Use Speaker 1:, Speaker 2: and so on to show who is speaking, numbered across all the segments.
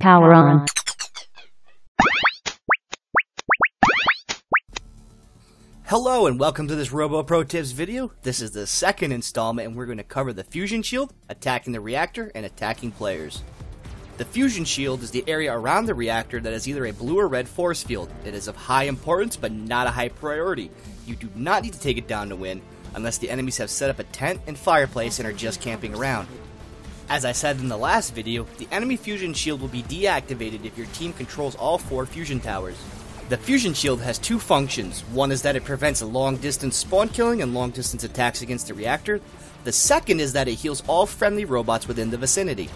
Speaker 1: Power on.
Speaker 2: Hello and welcome to this Robo Pro Tips video. This is the second installment and we're going to cover the fusion shield, attacking the reactor, and attacking players. The fusion shield is the area around the reactor that is either a blue or red force field. It is of high importance but not a high priority. You do not need to take it down to win unless the enemies have set up a tent and fireplace and are just camping around. As I said in the last video, the enemy fusion shield will be deactivated if your team controls all 4 fusion towers. The fusion shield has 2 functions. One is that it prevents long-distance spawn killing and long-distance attacks against the reactor. The second is that it heals all friendly robots within the vicinity.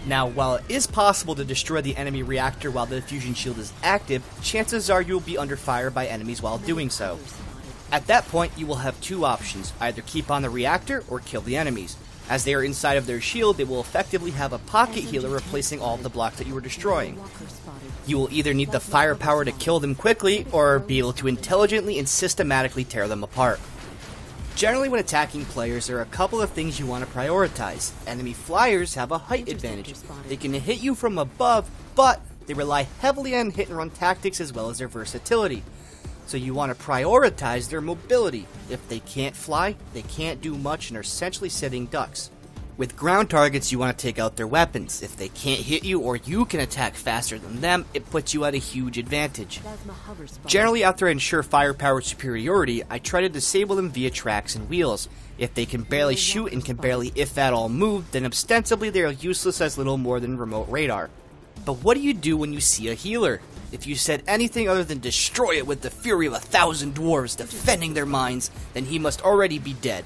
Speaker 2: Now, while it is possible to destroy the enemy reactor while the fusion shield is active, chances are you will be under fire by enemies while doing so. At that point, you will have 2 options, either keep on the reactor or kill the enemies. As they are inside of their shield, they will effectively have a pocket healer replacing all of the blocks that you were destroying. You will either need the firepower to kill them quickly, or be able to intelligently and systematically tear them apart. Generally when attacking players, there are a couple of things you want to prioritize. Enemy flyers have a height advantage. They can hit you from above, but they rely heavily on hit and run tactics as well as their versatility. So you want to prioritize their mobility. If they can't fly, they can't do much and are essentially sitting ducks. With ground targets, you want to take out their weapons. If they can't hit you or you can attack faster than them, it puts you at a huge advantage. Generally, after I ensure firepower superiority, I try to disable them via tracks and wheels. If they can barely shoot and can barely, if at all, move, then ostensibly they are useless as little more than remote radar. But what do you do when you see a healer? If you said anything other than destroy it with the fury of 1,000 dwarves defending their mines, then he must already be dead.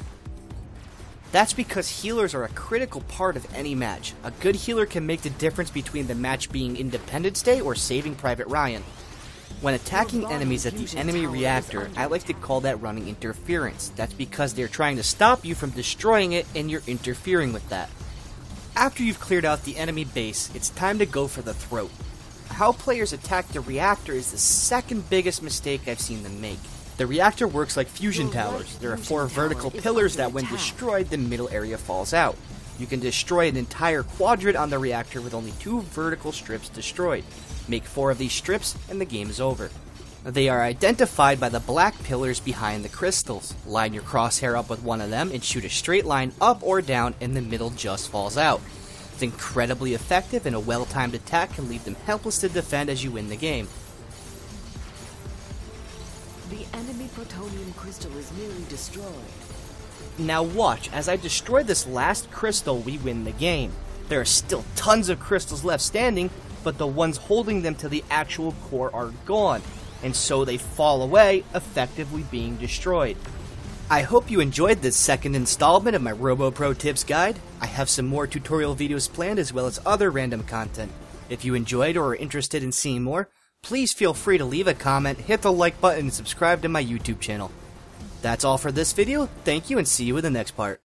Speaker 2: That's because healers are a critical part of any match. A good healer can make the difference between the match being Independence Day or Saving Private Ryan. When attacking enemies at the enemy reactor, I like to call that running interference. That's because they're trying to stop you from destroying it and you're interfering with that. After you've cleared out the enemy base, it's time to go for the throat. How players attack the reactor is the second biggest mistake I've seen them make. The reactor works like fusion towers. There are 4 vertical pillars that when destroyed, the middle area falls out. You can destroy an entire quadrant on the reactor with only 2 vertical strips destroyed. Make 4 of these strips and the game is over. They are identified by the black pillars behind the crystals. Line your crosshair up with one of them and shoot a straight line up or down and the middle just falls out. It's incredibly effective and a well-timed attack can leave them helpless to defend as you win the game.
Speaker 3: The enemy Protonium crystal is nearly destroyed.
Speaker 2: Now watch, as I destroy this last crystal, we win the game. There are still tons of crystals left standing, but the ones holding them to the actual core are gone, and so they fall away, effectively being destroyed. I hope you enjoyed this second installment of my Robo Pro Tips guide. I have some more tutorial videos planned as well as other random content. If you enjoyed or are interested in seeing more, please feel free to leave a comment, hit the like button, and subscribe to my YouTube channel. That's all for this video. Thank you and see you in the next part.